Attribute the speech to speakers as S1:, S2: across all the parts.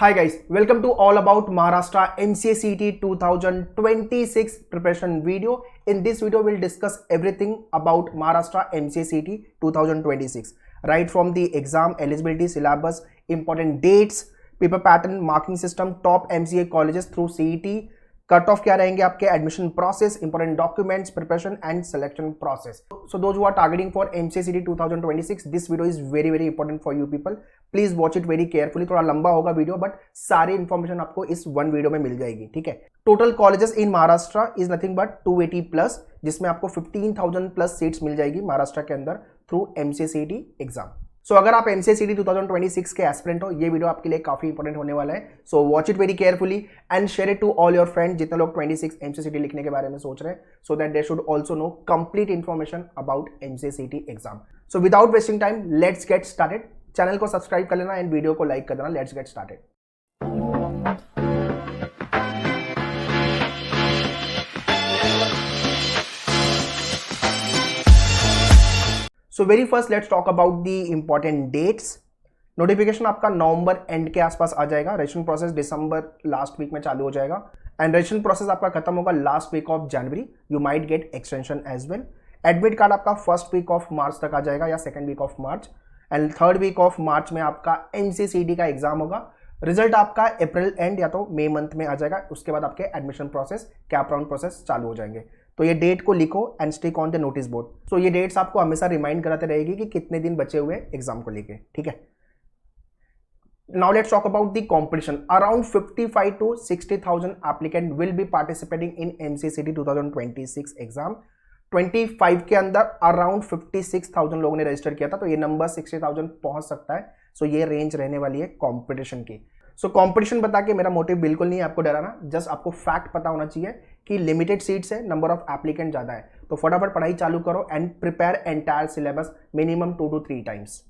S1: Hi guys, welcome to all about Maharashtra MCA CET 2026 preparation video. In this video, we'll discuss everything about Maharashtra MCA CET 2026. Right from the exam, eligibility, syllabus, important dates, paper pattern, marking system, top MCA colleges through CET, cut off क्या रहेंगे आपके admission process, important documents, preparation and selection process. So those who are targeting for MCA CET 2026, this video is very very important for you people. Please watch it very carefully. थोड़ा लंबा होगा video but सारी information आपको इस one video में मिल जाएगी. ठीक है. Total colleges in Maharashtra is nothing but 280 plus, जिसमें आपको 15,000 प्लस सीट्स मिल जाएगी महाराष्ट्र के अंदर थ्रू एमसीए सीटी एग्जाम. सो अगर आप एमसीए सीटी 2026 के एस्पिरेंट हो, ये वीडियो आपके लिए काफी इंपॉर्टेंट होने वाला है. So watch it very carefully and share it to all your friend जितने लोग 26 एमसीए सीटी लिखने के बारे में सोच रहे हैं, so that they should also know complete information about MCA CET exam. So without wasting time let's get started. Channel को सब्सक्राइब कर लेना एंड वीडियो को लाइक कर देना. Let's get started. So very first let's talk about the important dates. Notification आपका नवंबर end के आसपास आ जाएगा. रजिस्ट्रेशन प्रोसेस दिसंबर लास्ट वीक में चालू हो जाएगा एंड रजिस्ट्रेशन प्रोसेस आपका खत्म होगा last week of January. You might get extension as well. Admit card आपका फर्स्ट वीक ऑफ मार्च तक आ जाएगा या second week of March and third week of March में आपका एमसीए सीटी का एग्जाम होगा. रिजल्ट आपका अप्रैल एंड या तो मई मंथ में आ जाएगा. उसके बाद आपके admission process, cap round process चालू हो जाएंगे. तो ये डेट को लिखो and stick on the notice board. So ये डेट्स आपको हमेशा रिमाइंड कराते रहेगी कि कितने दिन बचे हुए एग्जाम को लेके. ठीक है. Now let's talk about the competition. Around 55 to 60,000 applicant will be participating in MCA CET 2026 exam. 25 के अंदर अराउंड 56,000 लोगों ने रजिस्टर किया था, तो ये नंबर 60,000 पहुंच सकता है. सो ये रेंज रहने वाली है कंपटीशन की. सो कंपटीशन बता के मेरा मोटिव बिल्कुल नहीं है आपको डराना, जस्ट आपको फैक्ट पता होना चाहिए कि लिमिटेड सीट्स है, नंबर ऑफ एप्लीकेंट ज्यादा है. तो फटाफट पढ़ाई चालू करो and prepare entire syllabus minimum 2 to 3 times.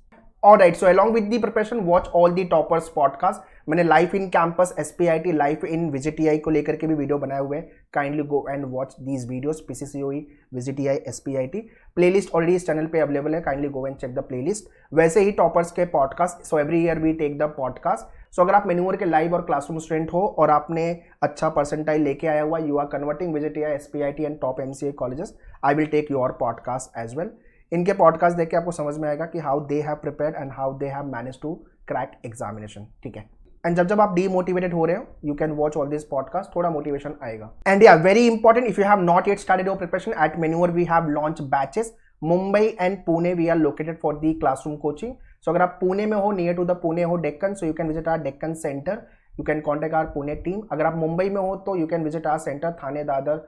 S1: Alright, so along with the preparation, watch all the toppers podcast. मैंने life in campus SPIT, life in VGTI को लेकर के भी वीडियो बनाए हुए हैं. Kindly go and watch these videos. PCCOE, VGTI, SPIT playlist already इस channel पे अवेलेबल है. Kindly go and check the playlist. वैसे ही टॉपर्स के podcast, so every year we take the podcast. So अगर आप मेन्यूअर के लाइव और क्लासरूम स्टूडेंट हो और आपने अच्छा परसेंटाइल लेके आया हुआ, you are converting VGTI, SPIT and top MCA colleges, I will take your podcast as well. इनके पॉडकास्ट देख के आपको समझ में आएगा कि how they have prepared and how they have manage to crack examination. ठीक है. एंड जब आप डीमोटिवेटेड हो रहे हो, you can watch all this podcast, थोड़ा मोटिवेशन आएगा. And yeah very important, if you have not yet started your preparation at Menuer, we have launch batches. Mumbai and Pune we are located for the classroom coaching. So अगर आप पुणे में हो, near to the Pune हो Deccan, so you can visit our Deccan centre. You can contact our Pune team. अगर आप मुंबई में हो तो you can visit our centre Thane, Dadar,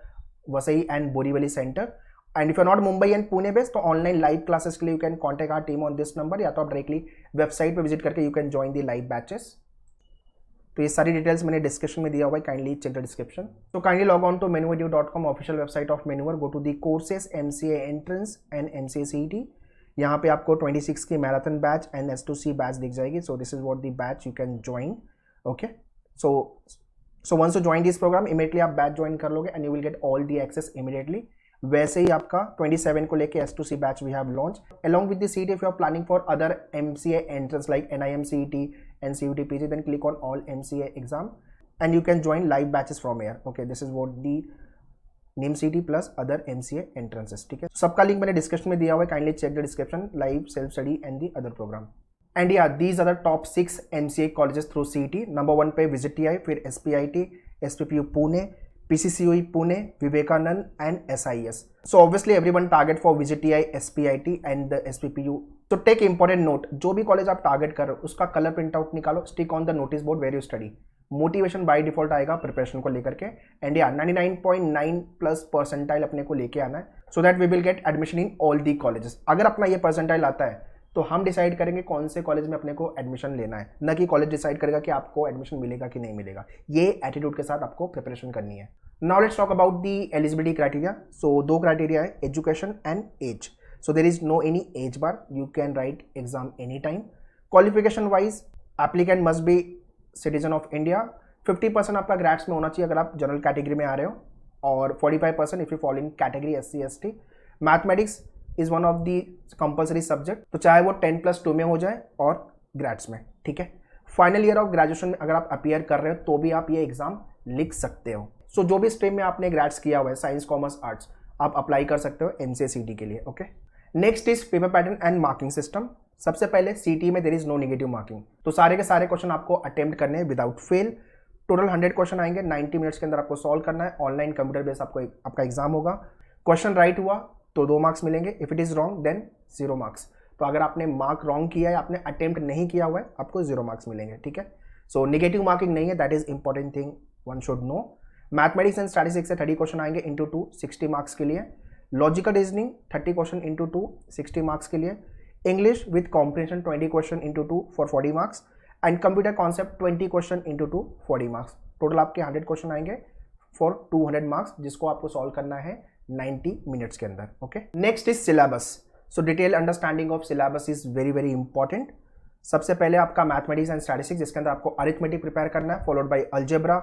S1: Vasai and Borivali centre. And if you not Mumbai and Pune based, तो ऑनलाइन लाइव क्लासेस के लिए you can contact our team on this number, या तो आप डायरेक्टली वेबसाइट पे विजिट करके you can join the live batches. तो ये सारी डिटेल्स मैंने डिस्क्रिप्शन में दिया हुआ है. Kindly check the description. तो kindly log on to menuedu.com, official website of Menuer. Go to the courses MCA entrance and MCA CET. यहाँ पे आपको 26 की marathon batch and S2C batch दिख जाएगी. So this is what the batch you can join. Okay. So once you join this programme, immediately आप batch join कर लोगे and you will get all the access immediately. वैसे ही आपका 27 को लेके S2C batch we have launch along with the CET. if you are planning for other MCA entrance like NIM CET and CUT PG, then click on all MCA exam and you can join live batches from here. Okay, this is what the NIM CET plus other MCA entrances. ठीक है. सबका link मैंने description में दिया हुआ है. Kindly check the description. Live, self study and the other program. And या these are the top 6 MCA colleges through CET. Number 1 पे VGTI, फिर SPIT, SPPU Pune, PCCOE Pune, Vivekanand and SIS. So obviously everyone target for VGTI, SPIT and the SPPU. So take important note, जो भी college आप target कर रहे हो उसका colour print out निकालो, stick on the notice board where you study. Motivation by default आएगा preparation को लेकर के. एंड या 99.9 प्लस परसेंटाइल अपने को लेके आना है, so that we will get admission in all the colleges. अगर अपना ये परसेंटाइल आता है तो हम डिसाइड करेंगे कौन से कॉलेज में अपने को एडमिशन लेना है, न कि कॉलेज डिसाइड करेगा कि आपको एडमिशन मिलेगा कि नहीं मिलेगा. ये एटीट्यूड के साथ आपको प्रिपरेशन करनी है. Now let's talk about the eligibility criteria. So 2 criteria है, education and age. So there is no any age bar, you can write exam any time. Qualification wise applicant must be citizen of India. 50% आपका grades में होना चाहिए अगर आप general category में आ रहे हो, और 45% if you follow in category SC ST. Mathematics is one of the compulsory subject, तो चाहे वो 10+2 में हो जाए और ग्रेड्स में. ठीक है. फाइनल ईयर ऑफ ग्रेजुएशन में अगर आप अपीयर कर रहे हो तो भी आप ये एग्जाम लिख सकते हो। सो जो भी स्ट्रीम में आपने ग्रेड्स किया हुआ है, साइंस, कॉमर्स, आर्ट्स, आप अप्लाई कर सकते हो एमसीए सीटी के लिए। Okay, next is paper pattern and marking system. सबसे पहले सीटी में there is no negative marking, तो सारे के सारे क्वेश्चन आपको अटेम्प्ट करने हैं विदाउट फेल। टोटल 100 क्वेश्चन आएंगे, 90 मिनट्स के अंदर आपको सॉल्व करना है। ऑनलाइन कंप्यूटर बेस्ड आपका एग्जाम होगा। क्वेश्चन राइट हुआ तो 2 मार्क्स मिलेंगे, if it is wrong then 0 marks. तो अगर आपने मार्क रॉन्ग किया है, आपने अटेम्प्ट नहीं किया हुआ है, आपको 0 मार्क्स मिलेंगे। ठीक है, सो नेगेटिव मार्किंग नहीं है, that is important thing one should know. Mathematics and statistics से 30 क्वेश्चन आएंगे इंटू 2 60 मार्क्स के लिए। Logical reasoning 30 question into 2 60 marks के लिए। English with comprehension 20 question into 2 for 40 marks and computer concept 20 question into 2 40 marks. Total आपके 100 question आएंगे for 200 marks, जिसको आपको सॉल्व करना है 90 मिनट्स के अंदर। Okay, next is syllabus. So detail understanding of syllabus is very very important. सबसे पहले आपका मैथमेटिक्स एंड स्टैटिस्टिक्स, जिसके अंदर आपको अरिथमेटिक प्रिपेयर करना है, followed by algebra,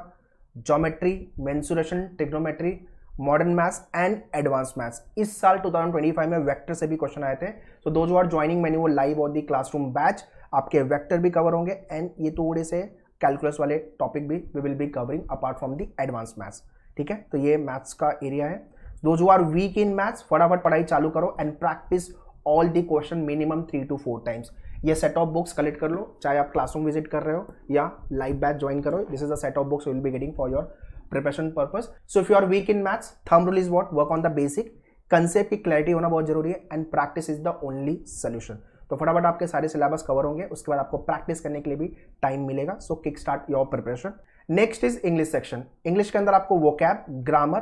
S1: geometry, mensuration, trigonometry, modern maths and advance maths. इस साल 2025 में वेक्टर से भी क्वेश्चन आए थे। So those who are joining मैन्यू लाइव और दी क्लासरूम बैच, आपके वेक्टर भी कवर होंगे एंड ये थोड़े से कैलकुलस वाले टॉपिक भी we will be covering apart from the advance maths. ठीक है, तो ये मैथ्स का एरिया है। Those who are weak in maths, फटाफट पढ़ाई चालू करो and practice all the question minimum 3 to 4 times. ये सेट ऑफ बुक्स कलेक्ट कर लो, चाहे आप क्लासरूम विजिट कर रहे हो या लाइव बैच ज्वाइन करो। This is the set of books you will be getting for your preparation purpose. So if you are weak in maths, thumb rule is what, work on the basic concept की clarity होना बहुत जरूरी है and practice is the only solution. तो फटाफट आपके सारे syllabus cover होंगे, उसके बाद आपको प्रैक्टिस करने के लिए भी टाइम मिलेगा। So kick start your preparation. Next is English section. English के अंदर आपको vocab, grammar,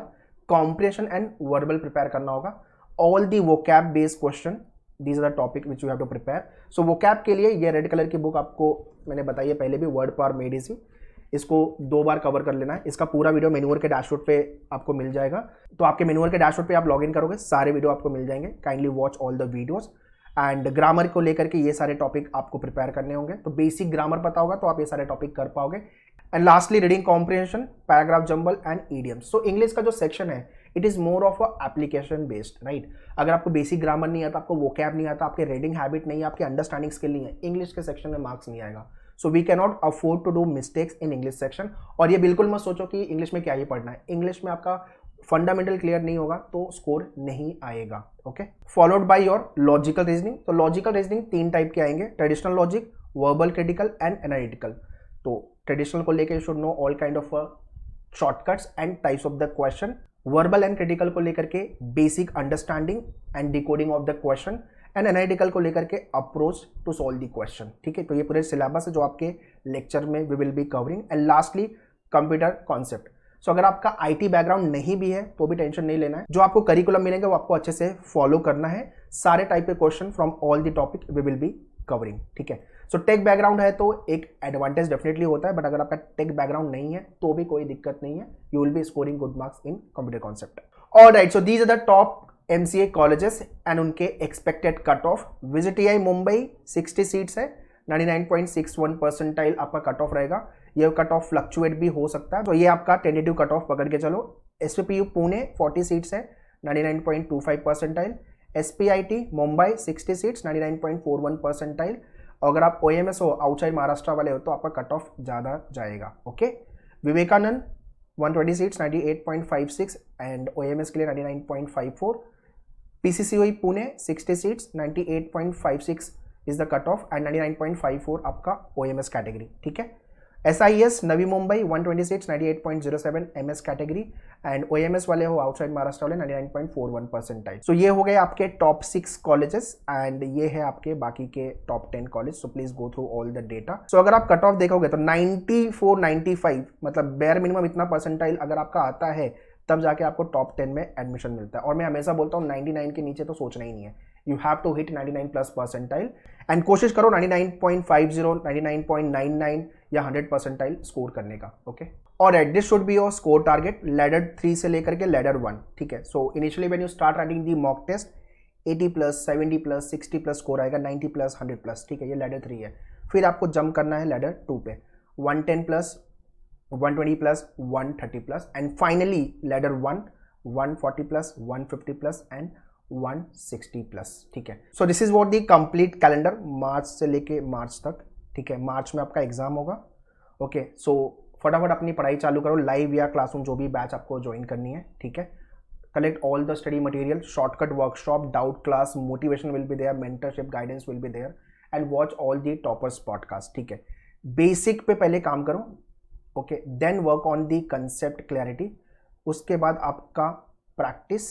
S1: comprehension and verbal prepare करना होगा। All the vocab based question, these are the topic which you have to prepare. So vocab के लिए ये red colour की book आपको मैंने बताई है पहले भी, वर्ड पावर मेड इजी, इसको 2 बार कवर कर लेना है। इसका पूरा वीडियो मेन्यूअर के डैशबोर्ड पे आपको मिल जाएगा। तो आपके मेन्यूअर के डैशबोर्ड पे आप लॉगिन करोगे, सारे वीडियो आपको मिल जाएंगे। Kindly watch all the videos. And grammar को लेकर के ये सारे टॉपिक आपको प्रिपेयर करने होंगे। तो बेसिक ग्रामर पता होगा तो आप ये सारे टॉपिक कर पाओगे। And lastly reading comprehension, paragraph jumble and idioms. So English का जो सेक्शन है it is more of a application based, right. अगर आपको बेसिक ग्रामर नहीं आता, आपको वोकैब नहीं आता, आपके रीडिंग हैबिट नहीं है, आपकी अंडरस्टैंडिंग स्किल नहीं है, इंग्लिश के सेक्शन में मार्क्स नहीं आएगा। So we can not afford to do mistakes in English section. और ये बिल्कुल मत सोचो कि इंग्लिश में क्या ही पढ़ना है, इंग्लिश में आपका फंडामेंटल क्लियर नहीं होगा तो स्कोर नहीं आएगा। Okay, followed by your logical reasoning. तो लॉजिकल रीजनिंग 3 टाइप के आएंगे, traditional logic, verbal, critical and analytical. तो ट्रेडिशनल को लेकर you should know all kind of shortcuts and types of the question. Verbal and critical को लेकर के basic understanding and decoding of the question and analytical को लेकर के approach to solve the question. ठीक है, तो ये पूरे सिलेबस है जो आपके लेक्चर में we will be covering. And lastly computer concept. So अगर आपका आईटी बैकग्राउंड नहीं भी है तो भी टेंशन नहीं लेना है, जो आपको करिकुलम मिलेंगे वो आपको अच्छे से फॉलो करना है। सारे टाइप के question from all the topic we will be covering. ठीक है, सो टेक बैकग्राउंड है तो एक एडवांटेज डेफिनेटली होता है, बट अगर आपका टेक बैकग्राउंड नहीं है तो भी कोई दिक्कत नहीं है, you will be scoring good marks in computer concept. Alright, so these are the top MCA colleges and उनके एक्सपेक्टेड कट ऑफ। विजिट मुंबई 60 सीट्स है, 99.61 परसेंटाइल आपका कट ऑफ रहेगा। ये कट ऑफ फ्लक्चुएट भी हो सकता है, तो ये आपका टेंटेटिव कट ऑफ पकड़ के चलो। एसपीपीयू पुणे 40 सीट्स है, 99.25 percentile. SPIT Mumbai 60 seats, 99.41 percentile. अगर आप ओएमएस हो, आउटसाइड महाराष्ट्र वाले हो, तो आपका कट ऑफ ज़्यादा जाएगा। Okay, Vivekanand 120 seats, 98.56 and OMS के लिए 99.54। PCCOE Pune 60 seats, 98.56 is the cut off and 99.54 आपका ओएमएस कैटेगरी। ठीक है, SIS Navi Mumbai 120 seats, 98.07 MS category and OMS वाले हो, आउटसाइड महाराष्ट्र वाले 99.41 परसेंटाइल। सो ये हो गए आपके टॉप 6 कॉलेजेस एंड ये है आपके बाकी के top 10 college. So please go through all the data. So अगर आप कट ऑफ देखोगे तो 94, 95 मतलब बेयर मिनिमम इतना परसेंटाइल अगर आपका आता है तब जाके आपको टॉप 10 में एडमिशन मिलता है। और मैं हमेशा बोलता हूँ 99 के नीचे तो सोचना ही नहीं है, you have to hit 99 plus percentile and कोशिश करो 99.50, 99.99 या 100 परसेंटाइल स्कोर करने का। ओके, और this should be your score target ladder 3 से लेकर के लैडर 1। ठीक है, so initially when you start writing the mock test 80 plus, 70 plus, 60 plus score आएगा, 90 प्लस, 100 प्लस। ठीक है, ये लैडर 3 है। फिर आपको जंप करना है लैडर 2 पे, 110 plus, 120 plus, 130 plus and finally ladder 1 140 plus, 150 plus and 160 plus. ठीक है, so this is what the complete calendar March से लेके मार्च तक ठीक है, मार्च में आपका एग्जाम होगा। ओके, सो फटाफट अपनी पढ़ाई चालू करो, लाइव या क्लासरूम जो भी बैच आपको ज्वाइन करनी है, ठीक है। Collect all the study material, shortcut workshop, doubt class, motivation will be there, mentorship guidance will be there and watch all the toppers podcast, ठीक है। बेसिक पे पहले काम करो, okay, then work on the concept clarity. उसके बाद आपका practice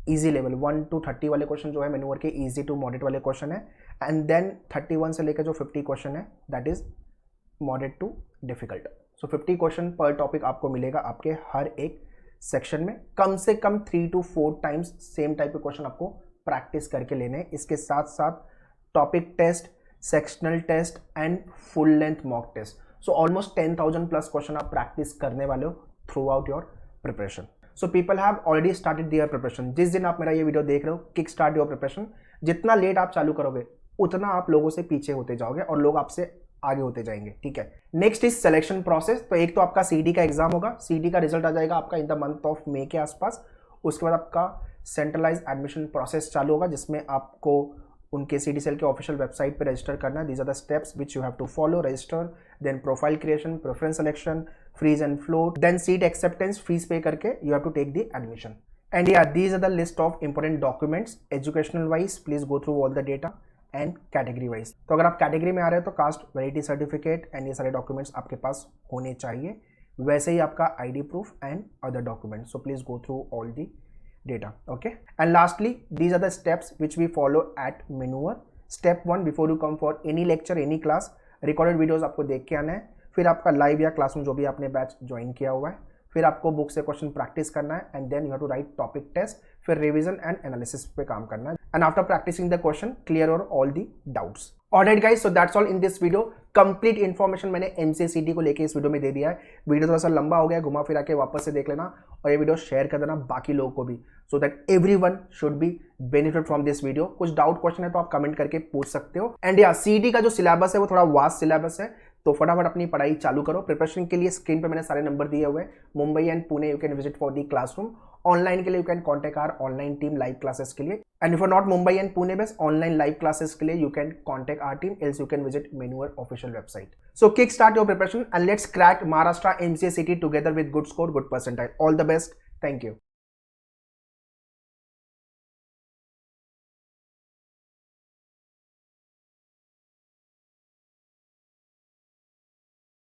S1: easy level 1 to 30 वाले क्वेश्चन जो है मैन्यूअर के, इजी टू मॉडरेट वाले क्वेश्चन है, एंड देन 31 से लेकर जो 50 क्वेश्चन है that is moderate to difficult. So 50 question पर टॉपिक आपको मिलेगा आपके हर एक सेक्शन में, कम से कम 3 to 4 टाइम्स सेम टाइप के क्वेश्चन आपको प्रैक्टिस करके लेने हैं। इसके साथ साथ topic test, sectional test and full length mock test. So almost 10,000 plus question आप प्रैक्टिस करने वाले हो through out your preparation. So people have already started there preparation. जिस दिन आप मेरा ये वीडियो देख रहे हो, किक स्टार्ट योर प्रिपरेशन। जितना लेट आप चालू करोगे उतना आप लोगों से पीछे होते जाओगे और लोग आपसे आगे होते जाएंगे, ठीक है। Next is selection process. तो एक तो आपका सीडी का एग्जाम होगा, सीडी का रिजल्ट आ जाएगा आपका in the month of May के आसपास। उसके बाद आपका सेंट्रलाइज एडमिशन प्रोसेस चालू होगा, जिसमें आपको उनके सीडीसीएल के ऑफिशियल वेबसाइट पे रजिस्टर करना है। These are the steps which you have to follow. Register, then profile creation, preference selection, freeze and float, then seat acceptance, fees pay करके you have to take the admission. And या these are the list of important documents. Educational wise please go through all the data and category wise. तो अगर आप category में आ रहे हो तो cast validity certificate and ये सारे डॉक्यूमेंट्स आपके पास होने चाहिए। वैसे ही आपका ID proof and other documents. So please go through all the data, okay, and lastly these are the steps which we follow at Maneuver. Step 1, before you come for any lecture, any class, recorded videos आपको देख के आना है। फिर आपका live या classroom जो भी आपने बैच ज्वाइन किया हुआ है, फिर आपको बुक से क्वेश्चन प्रैक्टिस करना है, and then you have to write topic test, फिर रिवीजन एंड एनालिसिस पे काम करना है, and after practicing the question clear और all the doubts. Alright guys, so that's all in this video. Complete information मैंने MCCT को लेके इस वीडियो में दे दिया है। वीडियो थोड़ा सा लंबा हो गया, घुमा फिरा के वापस से देख लेना और ये वीडियो शेयर कर देना बाकी लोगों को भी, so that everyone should be benefit from this video. कुछ डाउट क्वेश्चन है तो आप कमेंट करके पूछ सकते हो। एंड या सीडी का जो सिलेबस है वो थोड़ा वास्ट सिलेबस है, तो फटाफट अपनी पढ़ाई चालू करो। प्रिपरेशन के लिए स्क्रीन पे मैंने सारे नंबर दिए हुए हैं। Mumbai and Pune you can visit for the classroom. Online के लिए you can contact our online team live classes के लिए, and if not Mumbai and Pune based online live classes के लिए you can contact our team, else you can visit Maneuver official website. So kick start your preparation and let's crack Maharashtra MCA City together with good score, good percentile. All the best, thank you.